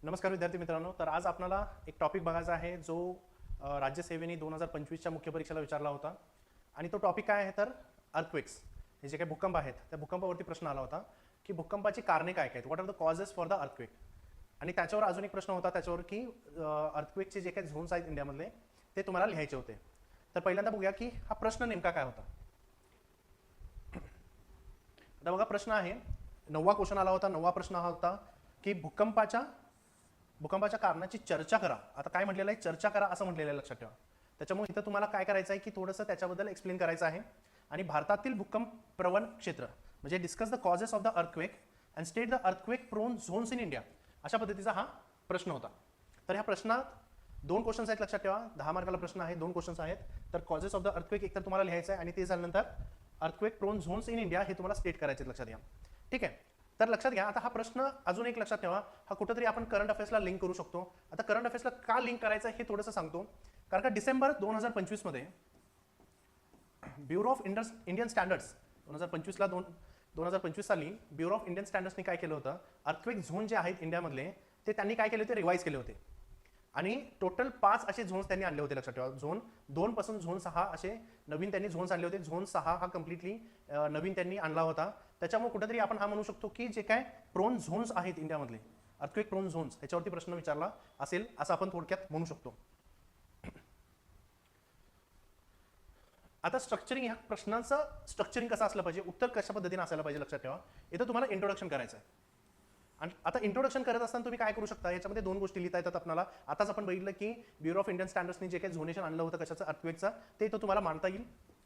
नमस्कार विद्यार्थी मित्रांनो. तर आज आपल्याला एक टॉपिक बघायचा आहे जो राज्यसेवेने 2025च्या मुख्य परीक्षेला विचारला होता. आणि तो टॉपिक काय आहे तर अर्थक्वेक्स. हे जे काही भूकंप आहेत त्या भूकंपावरती प्रश्न आला होता की भूकंपाची कारणे काय काय आहेत, what are the causes for the earthquake. आणि त्याच्यावर अजून एक प्रश्न होता त्याच्यावर की अर्थक्वेकचे जे काही झोन्स आहेत इंडियामधले ते तुम्हाला लिहायचे होते. तर पहिल्यांदा बघूया की हा प्रश्न नेमका काय होता. आता बघा प्रश्न आहे, 9वा क्वेश्चन आला होता. 9वा प्रश्न हा होता की भूकंपाच्या कारणाची चर्चा करा. आता काय म्हटलेलं आहे, चर्चा करा असं म्हटलेलं आहे, लक्षात ठेवा. त्याच्यामुळे इथं तुम्हाला काय करायचं आहे की थोडंसं त्याच्याबद्दल एक्सप्लेन करायचं आहे. आणि भारतातील भूकंप प्रवण क्षेत्र म्हणजे discuss the causes of the earthquake and state the earthquake prone zones in India, अशा पद्धतीचा हा प्रश्न होता. तर ह्या प्रश्नात 2 क्वेश्चन्स आहेत, लक्षात ठेवा. 10 मार्काला प्रश्न आहे, 2 क्वेश्चन्स आहेत. तर कॉजेस ऑफ द अर्थक्वेक एक तर तुम्हाला लिहायचं आहे आणि ते झाल्यानंतर earthquake prone zones in India हे तुम्हाला स्टेट करायचे, लक्षात घ्या. ठीक आहे. तर लक्षात घ्या, आता हा प्रश्न अजून एक लक्षात ठेवा, हा कुठेतरी आपण करंट अफेअर्सला लिंक करू शकतो. आता करंट अफेअर्सला का लिंक करायचं हे थोडंसं सांगतो. कारण का डिसेंबर 2025 मध्ये ब्युरो ऑफ इंडियन स्टँडर्ड्स 2025 साली ब्युरो ऑफ इंडियन स्टँडर्ड्सनी काय केलं होतं, अर्थक्वेक झोन जे आहेत इंडियामधले ते त्यांनी काय केले होते, रिवाईज केले होते. आणि टोटल 5 असे झोन्स त्यांनी आणले होते, लक्षात ठेवा. झोन 2 पासून झोन 6 असे नवीन त्यांनी झोन्स आणले होते. झोन 6 हा कम्प्लिटली नवीन त्यांनी आणला होता. त्याच्यामुळे कुठेतरी आपण हा म्हणू शकतो की जे काय प्रोन झोन्स आहेत इंडियामधले, अर्थक्वेक प्रोन झोन्स, ह्याच्यावरती प्रश्न विचारला असेल असं आपण थोडक्यात म्हणू शकतो. आता स्ट्रक्चरिंग, ह्या प्रश्नांचं स्ट्रक्चरिंग कसं असलं पाहिजे, उत्तर कशा पद्धतीने असायला पाहिजे, लक्षात ठेवा. इथं तुम्हाला इंट्रोडक्शन करायचं आहे. आणि आता इंट्रोडक्शन करत असताना तुम्ही काय करू शकता, याच्यामध्ये 2 गोष्टी लिहिता येतात आपल्याला. आताच आपण बघितलं की ब्युरो ऑफ इंडियन स्टँडर्ड्सनी जे काही झोनेशन आणलं होतं कशाचं, अर्थक्वेकचं, ते इथं तुम्हाला मांडता येईल.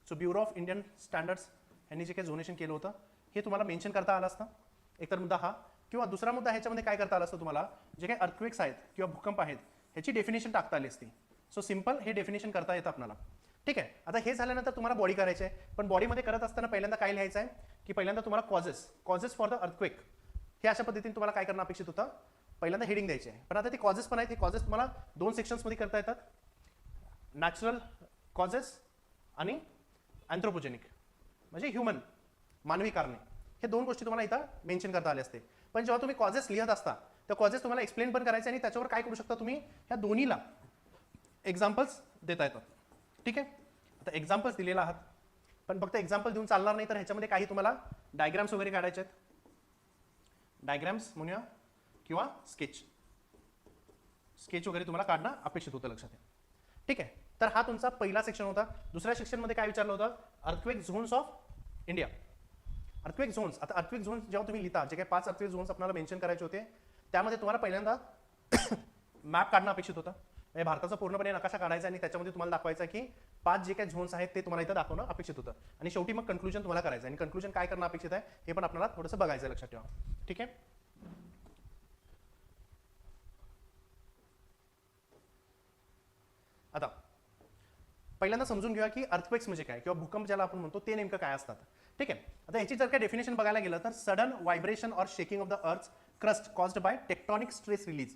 So bureau of Indian standards यांनी जे काही झोनेशन केलं होतं हे तुम्हाला मेन्शन करता आलं असतं. एकतर मुद्दा हा, किंवा दुसरा मुद्दा ह्याच्यामध्ये काय करता आलं असतं तुम्हाला, जे काही अर्थक्वेक्स आहेत किंवा भूकंप आहेत ह्याची डेफिनेशन टाकता आली असती. सो सिंपल हे डेफिनेशन करता येतं आपल्याला. ठीक आहे. आता हे झाल्यानंतर तुम्हाला बॉडी करायची आहे. पण बॉडीमध्ये करत असताना पहिल्यांदा काय लिहायचं आहे की पहिल्यांदा तुम्हाला कॉजेस फॉर द अर्थक्वेक हे अशा पद्धतीने तुम्हाला काय करणं अपेक्षित होतं, पहिल्यांदा हेडिंग द्यायची आहे. पण आता ते कॉजेस पण आहेत, हे कॉजेस तुम्हाला 2 सेक्शन्समध्ये करता येतात, नॅचरल कॉजेस आणि अँथ्रोपोजेनिक म्हणजे ह्युमन, मानवी कारणे. हे 2 गोष्टी तुम्हाला इथं मेन्शन करता आले असते. पण जेव्हा तुम्ही कॉजेस लिहित असता तर कॉजेस तुम्हाला एक्सप्लेन पण करायचे आणि त्याच्यावर काय करू शकता तुम्ही, ह्या दोन्हीला एक्झाम्पल्स देता येतात. ठीक आहे. आता एक्झाम्पल्स दिलेला आहात, पण फक्त एक्झाम्पल देऊन चालणार नाही, तर ह्याच्यामध्ये काही तुम्हाला डायग्राम्स वगैरे काढायचे आहेत. डायग्राम्स म्हणूया किंवा स्केच वगैरे तुम्हाला काढणं अपेक्षित होतं, लक्षात घ्या. ठीक आहे. तर हा तुमचा पहिला सेक्शन होता. दुसऱ्या सेक्शनमध्ये काय विचारलं होतं, earthquake zones of India. Earthquake zones, आता अर्थक्वेक झोन्स जेव्हा तुम्ही लिहिता, जे काही 5 अर्थक्वेक झोन्स आपल्याला मेन्शन करायचे होते त्यामध्ये तुम्हाला पहिल्यांदा मॅप काढणं अपेक्षित होतं. म्हणजे भारताचा पूर्णपणे नकाशा काढायचा आणि त्याच्यामध्ये तुम्हाला दाखवायचा की 5 जे काही झोन्स आहेत ते तुम्हाला इथं दाखवणं अपेक्षित होतं. आणि शेवटी मग कन्क्लुजन तुम्हाला करायचं आहे. आणि कन्क्लुजन काय करणं अपेक्षित आहे हे पण आपल्याला थोडंसं बघायचं आहे, लक्षात ठेवा. ठीक आहे. आता पहिल्यांदा समजून घेऊया की अर्थक्वेक्स म्हणजे काय किंवा भूकंप ज्याला आपण म्हणतो ते नेमकं काय असतात. ठीक आहे. आता याची जर काय डेफिनेशन बघायला गेलं तर sudden vibration or shaking of the earth crust caused by tectonic stress release,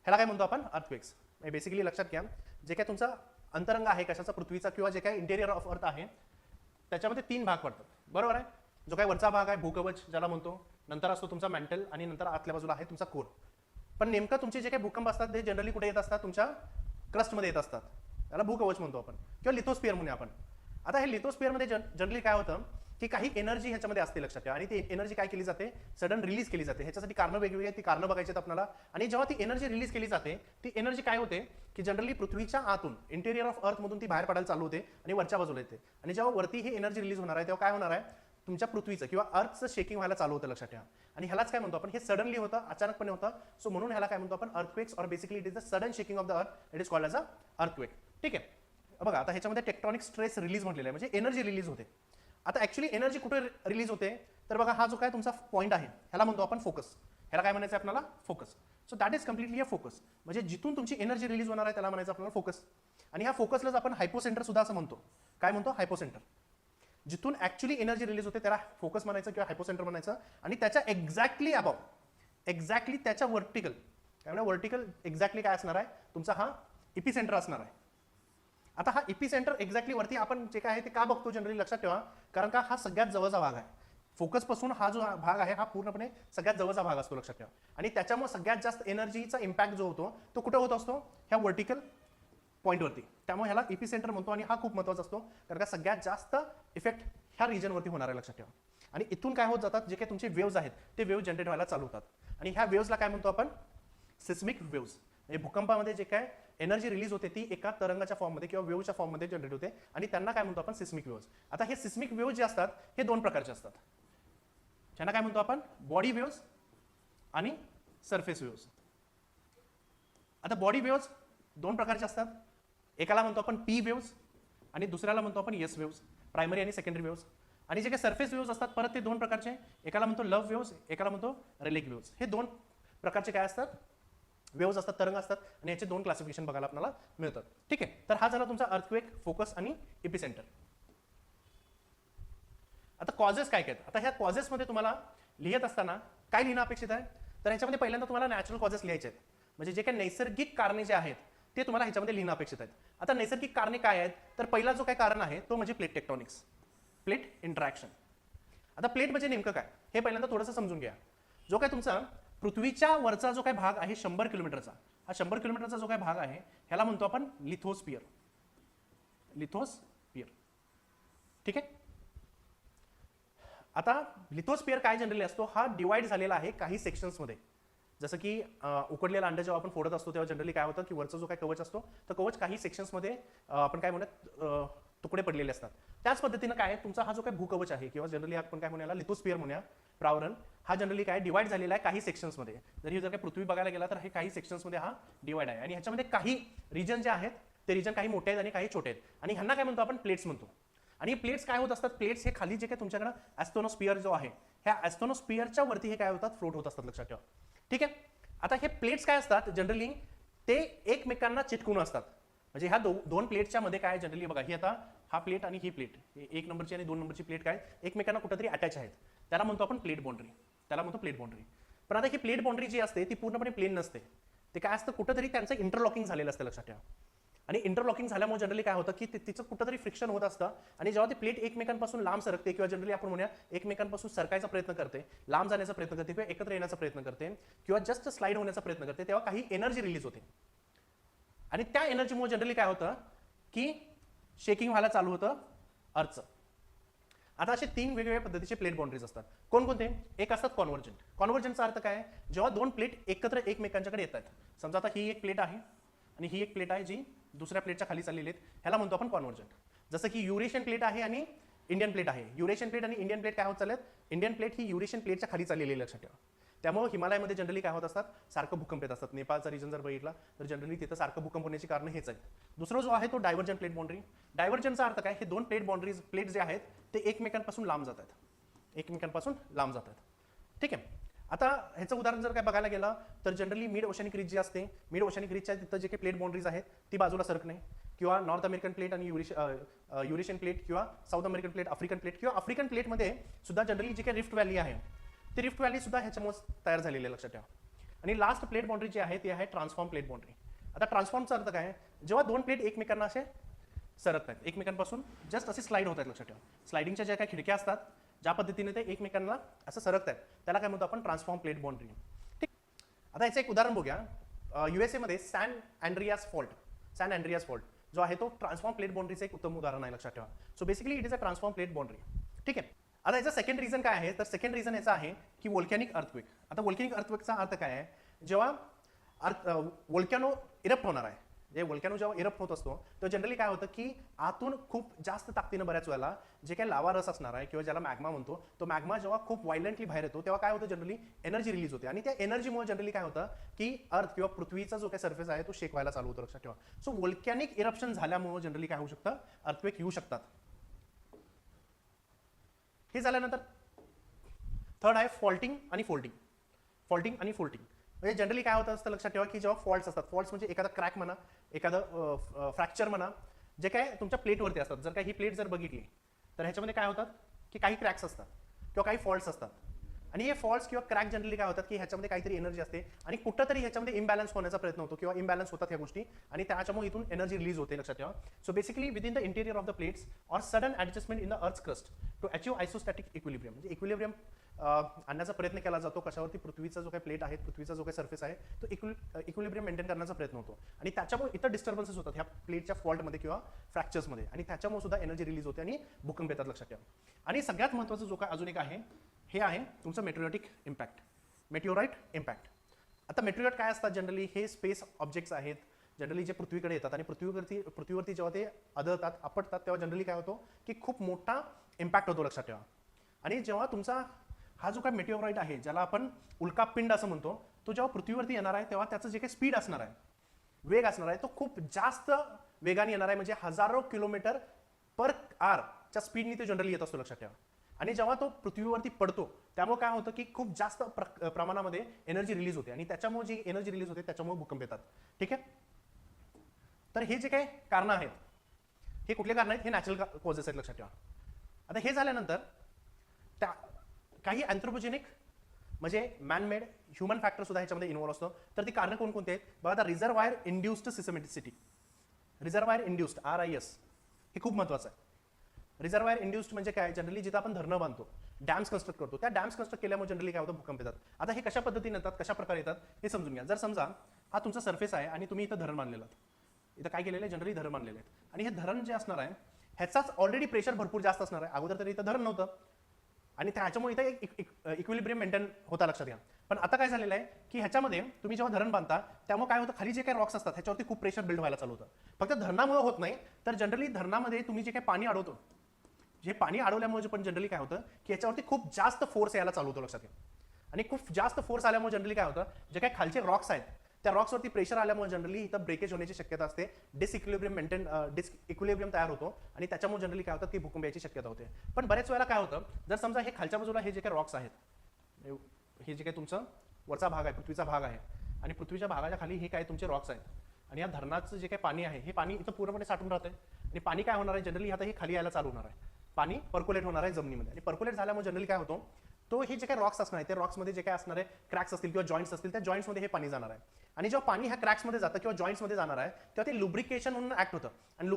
ह्याला काय म्हणतो आपण, अर्थक्वेक्स. बेसिकली लक्षात घ्या, जे काय तुमचा अंतरंग आहे कशाचा, पृथ्वीचा, किंवा जे काय इंटेरियर ऑफ अर्थ आहे त्याच्यामध्ये 3 भाग पडतात, बरोबर आहे. जो काय वरचा भाग आहे भूकवच ज्याला म्हणतो, नंतर असतो तुमचा मेंटल, आणि नंतर आतल्या बाजूला आहे तुमचा कोर. पण नेमकं तुमचे जे काही भूकंप असतात ते जनरली कुठे येत असतात, तुमच्या क्रस्टमध्ये येत असतात. त्याला भूकवच म्हणतो आपण, किंवा लिथोस्फिअर म्हणूया आपण. आता हे लिथोस्फिअरमध्ये जनरली काय होतं की काही एनर्जी ह्याच्यामध्ये असते, लक्षात ठेवा. आणि ती एनर्जी काय केली जाते, सडन रिलीज केली जाते. ह्याच्यासाठी कारणं वेगवेगळी आहेत, ती कारणं बघायची आहेत आपल्याला. आणि जेव्हा ती एनर्जी रिलीज केली जाते, ती एनर्जी काय होते की जनरली पृथ्वीच्या आतून इंटेरियर ऑफ अर्थ मधून ती बाहेर पडायला चालू होते आणि वरच्या बाजूला येते. आणि जेव्हा वरती ही एनर्जी रिलीज होणार आहे तेव्हा काय होणार आहे, तुमच्या पृथ्वीचं किंवा अर्थचं शेकिंग व्हायला चालू होतं, लक्षात ठेवा. आणि ह्यालाच काय म्हणतो आपण, हे सडनली होतं, अचानकपणे होतं. सो म्हणून ह्याला काय म्हणतो आपण, earthquakes, or basically it is the sudden shaking of the earth, it is called as a earthquake. ठीक आहे. बघा आता ह्याच्यामध्ये टेक्टॉनिक स्ट्रेस रिलीज म्हटलेलं आहे, म्हणजे एनर्जी रिलीज होते. आता ऍक्च्युली एनर्जी कुठे रिलीज होते तर बघा, हा जो काय तुमचा पॉईंट आहे ह्याला म्हणतो आपण फोकस. ह्याला काय म्हणायचं आपल्याला, focus. So that is completely a focus, म्हणजे जिथून तुमची एनर्जी रिलीज होणार आहे त्याला म्हणायचं आपल्याला फोकस. आणि ह्या फोकसलाच आपण हायपोसेंटर सुद्धा असं म्हणतो. काय म्हणतो, हायपोसेंटर. जिथून ऍक्च्युली एनर्जी रिलीज होते त्याला फोकस म्हणायचं किंवा हायपोसेंटर म्हणायचं. आणि त्याच्या एक्झॅक्टली अबव, एक्झॅक्टली त्याच्या वर्टिकल, काय म्हणा वर्टिकल एक्झॅक्टली काय असणार आहे, तुमचा हा इपिसेंटर असणार आहे. आता हा इपिसेंटर एक्झॅक्टली वरती आपण जे काय आहे ते का बघतो जनरली, लक्षात ठेवा, कारण का हा सगळ्यात जवळचा भाग आहे. फोकस पासून हा जो भाग आहे हा पूर्णपणे सगळ्यात जवळचा भाग असतो, लक्षात ठेवा. आणि त्याच्यामुळे सगळ्यात जास्त एनर्जीचा इम्पॅक्ट जो होतो तो कुठे होत असतो, ह्या व्हर्टिकल पॉईंटवरती. त्यामुळे ह्याला इपिसेंटर म्हणतो आणि हा खूप महत्त्वाचा असतो, कारण का सगळ्यात जास्त इफेक्ट ह्या रिजनवरती होणार आहे, लक्षात ठेवा. आणि इथून काय होत जातात, जे काही तुमचे वेव्ज आहेत ते वेव्ह जनरेट व्हायला चालू होतात. आणि ह्या वेव्सला काय म्हणतो आपण, सिस्मिक वेव्स. म्हणजे भूकंपामध्ये जे काय एनर्जी रिलीज होते ती एका तरंगाच्या फॉर्ममध्ये किंवा वेव्हच्या फॉर्ममध्ये जनरेट होते आणि त्यांना काय म्हणतो आपण, सिस्मिक वेव्स. आता हे सिस्मिक वेव्ह जे असतात हे दोन प्रकारचे असतात. त्यांना काय म्हणतो आपण, बॉडी वेव्स आणि सरफेस वेव्स. आता बॉडी वेव्स दोन प्रकारचे असतात. एकाला म्हणतो आपण पी वेव्स आणि दुसऱ्याला म्हणतो आपण एस वेव्स, प्रायमरी आणि सेकंडरी वेव्स. आणि जे काही सरफेस वेव्स असतात परत ते दोन प्रकारचे, एकाला म्हणतो लव्ह वेव्स, एकाला म्हणतो रेलिक वेव्स. हे दोन प्रकारचे काय असतात, वेव्स असतात, तरंग असतात. आणि याचे दोन क्लासिफिकेशन बघायला आपल्याला मिळतात. ठीक आहे, तर हा झाला तुमचा अर्थक्वेक, फोकस आणि एपिसेंटर. आता कॉजेस काय आहेत. आता ह्या कॉजेसमध्ये तुम्हाला लिहित असताना काय लिहिणं अपेक्षित आहे, तर ह्याच्यामध्ये पहिल्यांदा तुम्हाला नॅचरल कॉजेस लिहायचे आहेत. म्हणजे जे काही नैसर्गिक कारणे जे आहेत ते तुम्हाला ह्याच्यामध्ये लिहिणं अपेक्षित आहेत. आता नैसर्गिक कारणे काय आहेत, तर पहिला जो काही कारण आहे तो म्हणजे प्लेट टेक्टॉनिक्स, प्लेट इंटरॅक्शन. आता प्लेट म्हणजे नेमकं काय हे पहिल्यांदा थोडंसं समजून घ्या. जो काय तुमचा पृथ्वीच्या वरचा जो काही भाग आहे 100 किलोमीटरचा, हा 100 किलोमीटरचा जो काही भाग आहे ह्याला म्हणतो आपण लिथोस्फियर. लिथोस्फियर, ठीक आहे. आता लिथोस्फियर काय जनरली असतो, हा डिवाइड झालेला आहे काही सेक्शन्समध्ये. जसं की उकडलेला अंड जेव्हा आपण फोडत असतो तेव्हा जनरली काय होतं की वरचा जो काही कवच असतो तर कवच काही सेक्शन्समध्ये आपण काय म्हणूयात तुकडे पडलेले असतात. त्याच पद्धतीनं काय तुमचा हा जो काही भूकवच आहे किंवा जनरली आपण काय म्हणूया लिथोस्फियर म्हणूया, प्रावरण, हा जनरली काय डिवाइड झालेला आहे काही सेक्शन्समध्ये. जर काही पृथ्वी बघायला गेला तर हे काही सेक्शन्समध्ये हा डिवाइड आहे. आणि ह्याच्यामध्ये काही रिजन जे आहेत ते रिजन काही मोठे आहेत आणि काही छोटे आहेत. आणि ह्यांना काय म्हणतो आपण, प्लेट्स म्हणतो. आणि प्लेट्स काय होत असतात, प्लेट्स हे खाली जे काही तुमच्याकडे ॲस्ट्रोनोस्फियर जो आहे ह्या ॲस्ट्रोनोस्फियरच्या वरती हे काय होतात, फ्लोट होत असतात, लक्षात ठेवा. ठीक आहे. आता हे प्लेट्स काय असतात जनरली ते एकमेकांना चिटकून असतात. म्हणजे ह्या दोन प्लेटच्या मध्ये काय जनरली बघा, ही आता हा प्लेट आणि ही प्लेट, 1 नंबरची आणि 2 नंबरची प्लेट काय एकमेकांना कुठेतरी अटॅच आहेत, त्याला म्हणतो आपण प्लेट बाउंड्री. त्याला म्हणतो प्लेट बाउंड्री. पण आता ही प्लेट बाउंड्री जी असते ती पूर्णपणे प्लेन नसते. ते काय असतं, कुठेतरी त्यांचं इंटरलॉकिंग झालेलं असतं, लक्षात ठेवा. आणि इंटरलॉकिंग झाल्यामुळे जनरली काय होतं की तिचं कुठेतरी फ्रिक्शन होत असतं. आणि जेव्हा ती प्लेट एकमेकांपासून लांब सरकते किंवा जनरली आपण म्हणूया एकमेकांपासून सरकायचा प्रयत्न करते, लांब जाण्याचा प्रयत्न करते किंवा एकत्र येण्याचा प्रयत्न करते किंवा जस्ट स्लाइड होण्याचा प्रयत्न करते, तेव्हा काही एनर्जी रिलीज होते. आणि त्या एनर्जीमुळे जनरली काय होतं की शेकिंग व्हायला चालू होतं अर्थचं. आता असे 3 वेगवेगळ्या पद्धतीचे प्लेट बाउंड्रीज असतात. कोणकोणते, एक असतात कॉन्व्हर्जंट. कॉन्व्हर्जंटचा अर्थ काय, जेव्हा दोन प्लेट एकत्र एकमेकांच्याकडे येतात. समजा आता ही एक प्लेट आहे आणि ही एक प्लेट आहे जी दुसऱ्या प्लेटच्या खाली चाललेली आहेत, ह्याला म्हणतो आपण कॉन्व्हर्जंट. जसं की युरेशियन प्लेट आहे आणि इंडियन प्लेट आहे. युरेशियन प्लेट आणि इंडियन प्लेट काय होत चालत, इंडियन प्लेट ही युरेशियन प्लेटच्या खाली चाललेली आहे, लक्षात ठेवा. त्यामुळे हिमालयामध्ये जनरली काय होत असतात, सारखं भूकंप येत असतात. नेपाळचा रिजन जर बघितला तर जनरली तिथं सारखं भूकंप होण्याची कारण हेच आहेत. दुसरा जो आहे तो डायव्हर्जंट प्लेट बाउंड्री. डायव्हर्जंटचा अर्थ काय, हे दोन प्लेट बाउंड्रीज प्लेट जे आहेत ते एकमेकांपासून लांब जातात, एकमेकांपासून लांब जातात. ठीक आहे. आता ह्याचं उदाहरण जर काय बघायला गेलं तर जनरली मिड ओशनिक रिज जी असते, मिड ओशनिक रिजच्या तिथं जे काही प्लेट बाउंड्रीज आहेत ती बाजूला सरकणे, किंवा नॉर्थ अमेरिकन प्लेट आणि युरेशियन प्लेट किंवा south American plate, African plate किंवा आफ्रिकन प्लेटमध्ये सुद्धा जनरली जी काही रिफ्ट व्हॅली आहे ती रिफ्ट व्हॅली सुद्धा ह्याच्यामुळे तयार झालेली आहे, लक्षात ठेवा. आणि लास्ट प्लेट बाउंड्री जी आहे ती आहे ट्रान्सफॉर्म प्लेट बाउंड्री. आता ट्रान्सफॉर्मचा अर्थ काय, जेव्हा दोन प्लेट एकमेकांना असे सरकत आहेत, एकमेकांपासून जस्ट असे स्लाइड होत आहेत, लक्षात ठेवा. स्लाइडिंगच्या ज्या काही खिडक्या असतात ज्या पद्धतीने ते एकमेकांना असं सरकत आहेत त्याला काय म्हणतो आपण, ट्रान्सफॉर्म प्लेट बाउंड्री. ठीक. आता याचं एक उदाहरण बघूया. USA मध्ये सॅन अँड्रियास फॉल्ट जो आहे तो ट्रान्सफॉर्म प्लेट बाउंड्रीचं एक उत्तम उदाहरण आहे, लक्षात ठेवा. So basically it is a transform plate boundary. ठीक आहे. आता याचा सेकंड रिझन काय आहे, तर सेकंड रिझन याचा आहे की व्होल्कॅनिक अर्थक्वेक. आता व्होल्कॅनिक अर्थक्वेकचा अर्थ काय आहे, जेव्हा व्होल्कॅनो इरप्ट होणार आहे, जे व्होल्कॅनो जेव्हा इरप्ट होत असतो तर जनरली काय होतं की आतून खूप जास्त ताकदीनं बऱ्याच वेळेला जे काही लावा रस असणार आहे किंवा ज्याला मॅग्मा म्हणतो, तो मॅग्मा जेव्हा खूप व्हायलंटली बाहेर येतो तेव्हा काय होतं, जनरली एनर्जी रिलीज होते. आणि त्या एनर्जीमुळे जनरली काय होतं की अर्थ किंवा पृथ्वीचा जो काही सर्फेस आहे तो शेक व्हायला चालू होतो, लक्षात ठेवा. सो व्होल्कॅनिक इरप्शन झाल्यामुळे जनरली काय होऊ शकतं, अर्थक्वेक येऊ शकतात. हे झाल्यानंतर थर्ड आहे फॉल्टिंग आणि फोल्डिंग. फॉल्टिंग आणि फोल्डिंग म्हणजे जनरली काय होतं असतं, लक्षात ठेवा की जेव्हा फॉल्ट्स असतात, फॉल्ट्स म्हणजे एखादा क्रॅक म्हणा, एखादं फ्रॅक्चर म्हणा, जे काय तुमच्या प्लेटवरती असतात. जर काही ही प्लेट जर बघितली तर ह्याच्यामध्ये काय होतात की काही क्रॅक्स असतात किंवा काही फॉल्ट्स असतात. आणि हे फॉल्ट्स किंवा क्रॅक जनरली काय होतात की ह्याच्यामध्ये काहीतरी एनर्जी असते आणि कुठंतरी ह्याच्यामध्ये इम्बॅलन्स होण्याचा प्रयत्न होतो किंवा इम्बॅलन्स होतात ह्या गोष्टी आणि त्याच्यामुळे इथून एनर्जी रिलीज होते, लक्षात ठेवा. So basically within the interior of the plates or sudden adjustment in the earth crust to achieve isostatic equilibrium, म्हणजे इक्विलिब्रियम आणण्याचा प्रयत्न केला जातो कशावरती, पृथ्वीचा जो काही प्लेट आहे, पृथ्वीचा जो काही सर्फेस आहे तो इक्विलिब्रियम मेंटेन करण्याचा प्रयत्न होतो आणि त्याच्यामुळे इतर डिस्टर्बन्सेस होतात ह्या प्लेटच्या फॉल्टमध्ये किंवा फ्रॅक्चर्समध्ये आणि त्याच्यामुळे सुद्धा एनर्जी रिलीज होते आणि भूकंप येतात, लक्षात ठेवा. आणि सगळ्यात महत्त्वाचं जो काय अजून एक आहे हे आहे तुमचं मेटेरियोटिक इम्पॅक्ट, मेटिओराइट इम्पॅक्ट. आता मेटेरियोट काय असतात जनरली, हे स्पेस ऑब्जेक्ट्स आहेत जनरली जे पृथ्वीकडे येतात आणि पृथ्वीवरती जेव्हा ते आदळतात, आपटतात, तेव्हा जनरली काय होतो की खूप मोठा इम्पॅक्ट होतो, लक्षात ठेवा. आणि जेव्हा तुमचा हा जो काय मेटिओराइट आहे ज्याला आपण उल्कापिंड असं म्हणतो, तो जेव्हा पृथ्वीवरती येणार आहे तेव्हा त्याचं जे काही स्पीड असणार आहे, वेग असणार आहे, तो खूप जास्त वेगाने येणार आहे, म्हणजे हजारो किलोमीटर पर आवरच्या स्पीडने तो जनरली येत असतो, लक्षात ठेवा. आणि जेव्हा तो पृथ्वीवरती पडतो त्यामुळे काय होतं की खूप जास्त प्रमाणामध्ये एनर्जी रिलीज होते आणि त्याच्यामुळे जी एनर्जी रिलीज होते त्याच्यामुळे भूकंप येतात, ठीक आहे. तर हे जे काही कारणं आहेत, हे कुठले कारण आहेत, हे नॅचरल कॉजेस आहेत, लक्षात ठेवा. आता हे झाल्यानंतर त्या काही अँथ्रोपोजेनिक म्हणजे मॅनमेड ह्युमन फॅक्टर सुद्धा ह्याच्यामध्ये इन्व्हॉल्व असतो. तर ती कारणं कोणकोणती आहेत बघा. आता reservoir induced seismicity, reservoir induced RIS हे खूप महत्त्वाचं आहे. रिझर्वायर इंड्युस्ड म्हणजे काय, जनरली जिथं आपण धरणं बांधतो, डॅम्स कन्स्ट्रक्ट करतो, त्या डॅम्स कन्स्ट्रक्ट केल्यामुळे जनरली काय होतं, भूकंप येतात. आता हे कशा पद्धतीने येतात, कशा प्रकारे येतात हे समजून घ्या. जर समजा हा तुमचा सरफेस आहे आणि तुम्ही इथं धरण बांधलेलं आहे, इथं काय केलेलं आहे, जनरली धरण बांधलेलं आहे आणि हे धरण जे असणार आहे ह्याचाच ऑलरेडी प्रेशर भरपूर जास्त असणार आहे. अगोदर तरी इथं धरण नव्हतं आणि त्याच्यामुळे इथं एक इक्विलिब्रियम मेंटेन होता, लक्षात घ्या. पण आता काय झालेलं आहे की ह्याच्यामध्ये तुम्ही जेव्हा धरण बांधता त्यामुळे काय होतं, खाली जे काही रॉक्स असतात ह्याच्यावरती खूप प्रेशर बिल्ड व्हायला चालू होतं. फक्त धरणामुळे होत नाही, तर जनरली धरणामध्ये तुम्ही जे काही पाणी अडवतो, जे पाणी अडवल्यामुळे पण जनरली काय होतं की याच्यावरती खूप जास्त फोर्स यायला चालू होतो, लक्षात घ्या. आणि खूप जास्त फोर्स आल्यामुळे जनरली काय होतं, जे काही खालचे रॉक्स आहेत त्या रॉक्सवरती प्रेशर आल्यामुळे जनरली इथं ब्रेकेज होण्याची शक्यता असते, डिसइक्विलिब्रियम तयार होतो आणि त्याच्यामुळे जनरली काय होतं की भूकंप याची शक्यता होते. पण बऱ्याच वेळेला काय होतं, जर समजा हे खालच्या बाजूला हे जे काही रॉक्स आहेत, हे जे काही तुमचं वरचा भाग आहे, पृथ्वीचा भाग आहे आणि पृथ्वीच्या भागाच्या खाली हे काय तुमचे रॉक्स आहेत आणि या धरणाचं जे काही पाणी आहे हे पाणी इथं पूर्णपणे साठून राहतंय आणि पाणी काय होणार आहे, जनरली आता हे खाली यायला चालू होणार आहे, पाणी पर्क्युलेट होणार आहे जमिनीमध्ये आणि पर्क्युलेट झाल्यामुळे जनरली काय होतो, तो हे जे काही रॉक्स असणार आहे त्या रॉक्समध्ये जे काय असणार आहे क्रॅक्स असतील किंवा जॉईंट्स असतील, त्या जॉईंट्समध्ये हे पाणी जाणार आहे आणि जेव्हा पाणी ह्या क्रॅक्समध्ये जातं किंवा जॉईंट्समध्ये जाणार आहे तेव्हा ते लुब्रिकेशन म्हणून ऍक्ट होतं आणि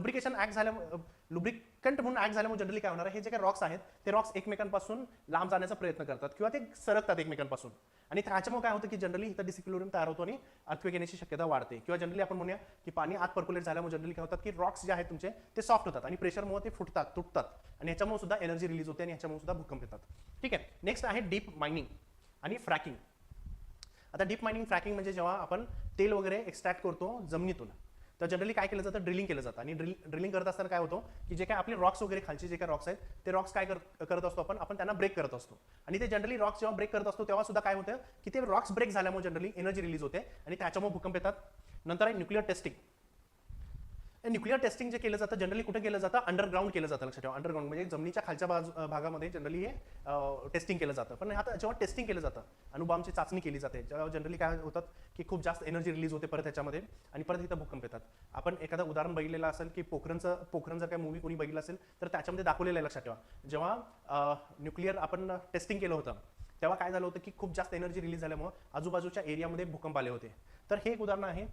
लुब्रिकंट म्हणून ऍक्ट झाल्यामुळे जनरली काय होणार आहे, हे जे काही रॉक्स आहेत ते रॉक्स एकमेकांपासून लांब जाण्याचा प्रयत्न करतात किंवा ते सरकतात एकमेकांपासून आणि त्याच्यामुळे काय होतं की जनरली इथं डिसइक्विलिब्रियम तयार होतो आणि अर्थक्वेक येण्याची शक्यता वाढते किंवा जनरली आपण म्हणूया की पाणी आत पर्क्युलेट झाल्यामुळे जनरली काय होतात की रॉक्स जे आहेत तुमचे ते सॉफ्ट होतात आणि प्रेशरमुळे ते फुटतात, तुटतात आणि ह्याच्यामुळे सुद्धा एनर्जी रिलीज होते आणि ह्याच्यामुळे सुद्धा भूकंप येतात, ठीक आहे. नेक्स्ट आहे डीप मायनिंग आणि फ्रॅकिंग. आता डीप मायनिंग फ्रॅकिंग म्हणजे जेव्हा आपण तेल वगैरे एक्स्ट्रॅक्ट करतो जमिनीतून, तर जनरली काय केलं जातं, ड्रिलिंग केलं जातं आणि ड्रिलिंग करत असताना काय होतं की जे काय आपले रॉक्स वगैरे खालचे जे काय रॉक्स आहेत ते रॉक्स काय करत असतो आपण त्यांना ब्रेक करत असतो आणि ते जनरली रॉक्स जेव्हा ब्रेक करत असतो तेव्हा सुद्धा काय होतं की ते रॉक्स ब्रेक झाल्यामुळे जनरली एनर्जी रिलीज होते आणि त्याच्यामुळे भूकंप येतात. नंतर आहे न्यूक्लिअर टेस्टिंग. न्यूक्लिअर टेस्टिंग जे केलं जातं जनरली कुठे केलं जातं, अंडरग्राऊंड केलं जातं, लक्षात ठेवा. अंडरग्राऊंड म्हणजे जमिनीच्या खालच्या भागामध्ये जनरली हे टेस्टिंग केलं जातं. पण आता जेव्हा टेस्टिंग केलं जातं, अणुबॉम्बची चाचणी केली जाते, जेव्हा जनरली काय होतात की खूप जास्त एनर्जी रिलीज होते परत त्याच्यामध्ये आणि परत इथं भूकंप येतात. आपण एखादं उदाहरण बघितलेलं असेल की पोखरण जर काही मूवी कोणी बघितलं असेल तर त्याच्यामध्ये दाखवलेलं आहे, लक्षात ठेवा. जेव्हा न्यूक्लिअर आपण टेस्टिंग केलं होतं तेव्हा काय झालं होतं की खूप जास्त एनर्जी रिलीज झाल्यामुळे आजूबाजूच्या एरियामध्ये भूकंप आले होते. तर हे एक उदाहरण आहे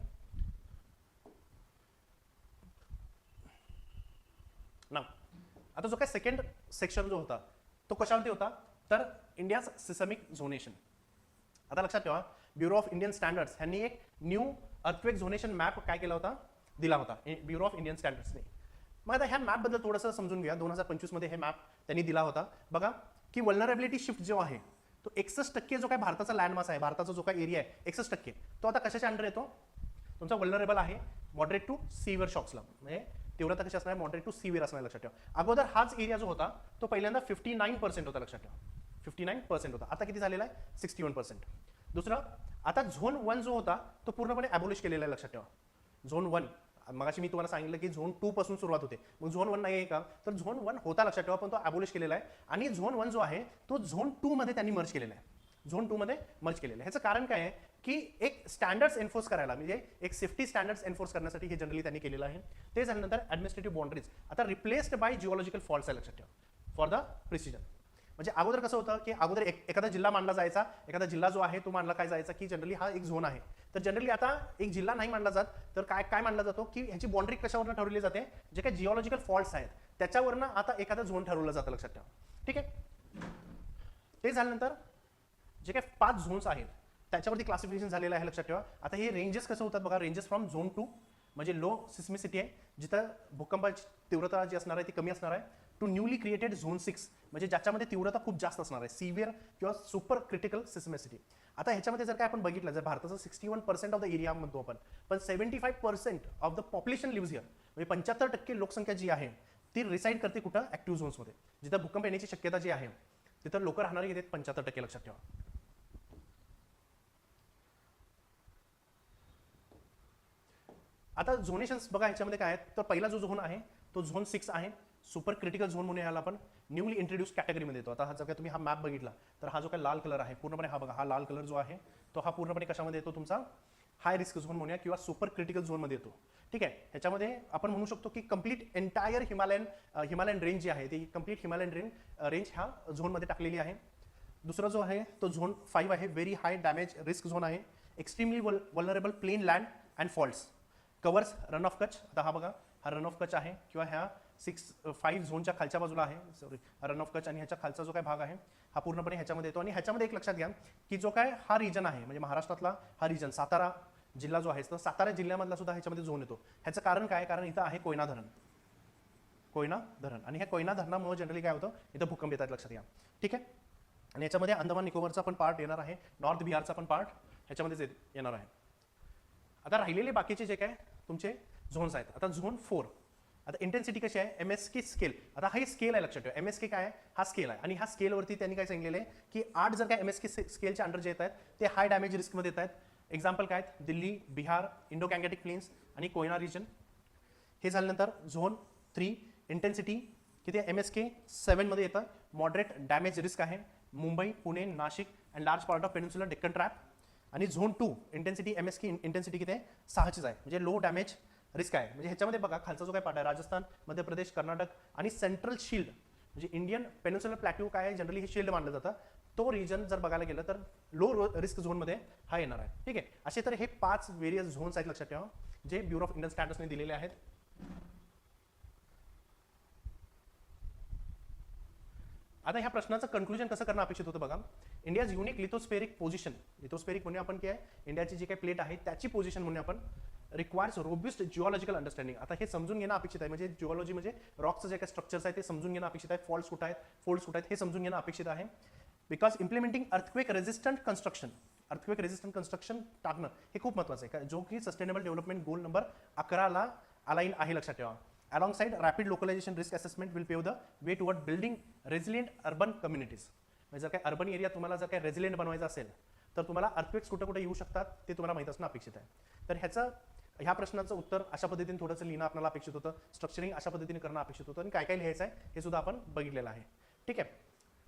ना. आता जो काय सेकंड सेक्शन जो होता तो कशावरती होता, तर इंडियाज सिस्मिक झोनेशन. आता लक्षात ठेवा, ब्युरो ऑफ इंडियन स्टँडर्ड्स यांनी एक न्यू अर्थक्वेक झोनेशन मॅप काय केला होता, दिला होता ब्युरो ऑफ इंडियन स्टँडर्ड्सने. मग आता ह्या मॅपबद्दल थोडंसं समजून घ्या. 2025 मध्ये हे मॅप त्यांनी दिला होता. बघा की वल्नरेबिलिटी शिफ्ट जो आहे तो 61% जो काय भारताचा लँडमास आहे, भारताचा जो काय एरिया आहे 61%, तो आता कशाच्या अंडर येतो, तुमचा वल्नरेबल आहे मॉडरेट टू सीव्हिअर शॉक्सला. म्हणजे तीव्रता कशी असणार, मॉडरेट टू सीव्हिअर असणार, लक्षात ठेवा. अगोदर हाच एरिया जो होता तो पहिल्यांदा 59% होता, लक्षात ठेवा. 59% होता, आता किती झालेला आहे 61%. दुसरं, आता झोन 1 जो होता तो पूर्णपणे ॲबॉलिश केलेला आहे, लक्षात ठेवा. झोन 1 मगाशी मी तुम्हाला सांगितलं की झोन 2 पासून सुरुवात होते, मग झोन 1 नाही आहे का, तर झोन 1 होता, लक्षात ठेवा, पण तो ॲबॉलिश केलेला आहे आणि झोन 1 जो आहे तो झोन 2 मध्ये त्यांनी मर्ज केलेला आहे. झोन 2 मध्ये मर्ज केलेलं आहे. ह्याचं कारण काय आहे की एक स्टँडर्ड्स एन्फोर्स करायला, म्हणजे एक सेफ्टी स्टँडर्ड्स एन्फोर्स करण्यासाठी हे जनरली त्यांनी केलेलं आहे. ते झाल्यानंतर ॲडमिनिस्ट्रेटिव्ह बाउंड्रीज आता रिप्लेस्ड बाय जिओलॉजिकल फॉल्ट्स आहे, लक्षात ठेवा, फॉर द प्रिसिजन. म्हणजे अगोदर कसं होतं की अगोदर एखादा जिल्हा मानला जायचा, एखादा जिल्हा जो आहे तो मानला काय जायचा की जनरली हा एक झोन आहे. तर जनरली आता एक जिल्हा नाही मानला जात, तर काय काय मानला जातो की ह्याची बाउंड्री कशावरून ठरवली जाते, जे काही जिओलॉजिकल फॉल्ट्स आहेत त्याच्यावरनं आता एखादं झोन ठरवलं जातं, लक्षात ठेवा. ठीक आहे. ते झाल्यानंतर जे काही 5 झोन्स आहेत त्याच्यावरती क्लासिफिकेशन झालेलं आहे, लक्षात ठेवा. आता हे रेंजेस कसं होतात बघा, रेंजेस फ्रॉम झोन 2 म्हणजे लो सिस्मिसिटी आहे, जिथं भूकंपाची तीव्रता जी असणार आहे ती कमी असणार आहे, टू न्यूली क्रिएटेड झोन 6 म्हणजे ज्याच्यामध्ये तीव्रता खूप जास्त असणार आहे, सिव्हिअर किंवा सुपर क्रिटिकल सिस्मिसिटी. आता ह्याच्यामध्ये जर काय आपण बघितलं, जर भारताचं 61% ऑफ द एरिया म्हणतो आपण, पण 75% of the population leaves here, म्हणजे 75% लोकसंख्या जी आहे ती रिसाइड करते कुठं, ऍक्टिव्ह झोन्समध्ये, जिथं भूकंप येण्याची शक्यता जी आहे तिथं लोक राहणारे येतात 75%, लक्षात ठेवा. आता झोनेशन्स बघा ह्याच्यामध्ये काय आहेत, तर पहिला जो झोन आहे तो झोन 6 आहे, सुपर क्रिटिकल झोन म्हणून याला आपण न्यूली इंट्रोड्यूस कॅटेगरीमध्ये येतो. आता हा जर काय तुम्ही हा मॅप बघितला तर हा जो काय लाल कलर आहे पूर्णपणे, हा बघा हा लाल कलर जो आहे तो हा पूर्णपणे कशामध्ये येतो, तुमचा हाय रिस्क झोन म्हणूया किंवा सुपर क्रिटिकल झोनमध्ये येतो. ठीक आहे. ह्याच्यामध्ये आपण म्हणू शकतो की कंप्लीट एंटायर हिमालयन रेंज जी आहे ती कंप्लीट हिमालयन रेंज ह्या झोनमध्ये टाकलेली आहे. दुसरा जो आहे तो झोन 5 आहे, very high damage risk zone आहे, extremely vulnerable plain land and faults, covers Rann of Kutch. आता हा बघा हा रन ऑफ कच आहे किंवा ह्या 5 झोनच्या खालच्या बाजूला आहे, सॉरी रन ऑफ कच, आणि ह्याच्या खालचा जो काय भाग आहे हा पूर्णपणे ह्याच्यामध्ये येतो. आणि ह्याच्यामध्ये एक लक्षात घ्या की जो काय हा रिजन आहे म्हणजे महाराष्ट्रातला हा रिजन सातारा जिल्हा जो आहे तर सातारा जिल्ह्यामधला सुद्धा ह्याच्यामध्ये झोन येतो. ह्याचं कारण काय, कारण इथं आहे कोयना धरण, आणि ह्या कोयना धरणामुळे जनरली काय होतं, इथं भूकंप येतात, लक्षात घ्या. ठीक आहे. आणि याच्यामध्ये अंदमान निकोबारचा पण पार्ट येणार आहे, नॉर्थ बिहारचा पण पार्ट ह्याच्यामध्येच येणार आहे. आता राहिलेले बाकीचे जे काय तुमचे झोन्स आहेत, आता झोन 4, आता इंटेन्सिटी कशी आहे, MSK स्केल. आता हा स्केल आहे, लक्षात ठेवा. MSK काय आहे, हा स्केल आहे, आणि ह्या स्केलवरती त्यांनी काय सांगितलेलं आहे की 8 जर काय MSK स्केलच्या अंडर जे येत आहेत ते हाय डॅमेज रिस्कमध्ये येत आहेत. एक्झाम्पल काय आहेत, दिल्ली, बिहार, इंडो गँगेटिक प्लेन्स आणि कोयना रिजन. हे झाल्यानंतर झोन 3 इंटेन्सिटी किती आहे, MSK 7 मध्ये येतं, मॉडरेट डॅमेज रिस्क आहे, Mumbai, Pune, Nashik and large part of peninsular Deccan trap. आणि झोन 2 इंटेन्सिटी MSK इंटेन्सिटी किती आहे, 6च आहे, म्हणजे लो डॅमेज रिस्क आहे. म्हणजे ह्याच्यामध्ये बघा खालचा जो काय पार्ट आहे, राजस्थान, मध्य प्रदेश, कर्नाटक आणि सेंट्रल शिल्ड म्हणजे इंडियन पेनिन्सुलर प्लॅट्यू काय आहे, जनरली हे शिल्ड मानलं जातं, तो रिजन जर बघायला गेलं तर लो रिस्क झोनमध्ये हा येणार आहे. ठीक आहे. असे तर हे 5 वेरियस झोन्स आहेत, लक्षात ठेवा, जे ब्युरो ऑफ इंडियन स्टँडर्ड्सने दिलेले आहेत. आता ह्या प्रश्नाचं कन्क्लुजन कसं करणं अपेक्षित होतं बघा, India's unique lithospheric position, lithospheric म्हणून आपण काय इंडियाची जी काही प्लेट आहे त्याची पोझिशन म्हणून आपण रिक्वायर्स रोबिस्ट जिओलॉजिकल अंडरस्टँडिंग. आता हे समजून घेणं अपेक्षित आहे, म्हणजे जिओलॉजी म्हणजे रॉकचं जे काही स्ट्रक्चर्स आहे ते समजून घेणं अपेक्षित आहे, फॉल्ट्स कुठं आहेत, फोल्ड्स कुठं आहेत हे समजून घेणं अपेक्षित आहे. Because implementing earthquake resistant construction टाकणं हे खूप महत्त्वाचं आहे, जो की सस्टेनेबल डेव्हलपमेंट गोल नंबर 11ला अलाइन आहे, लक्षात ठेवा. Alongside rapid localization risk assessment will pave the way toward building resilient urban communities. म्हणजे जर काही अर्बन एरिया तुम्हाला जर काही रेझिलियंट बनवायचा असेल तर तुम्हाला अर्थक्वेक्स कुठे कुठे येऊ शकतात ते तुम्हाला माहित असणं अपेक्षित आहे. तर ह्या प्रश्नाचं उत्तर अशा पद्धतीने थोडंसं लिहिणं आपल्याला अपेक्षित होतं, स्ट्रक्चरिंग अशा पद्धतीने करणं अपेक्षित होतं, आणि काय काय लिहायचं आहे हे सुद्धा आपण बघितलेलं आहे. ठीक आहे.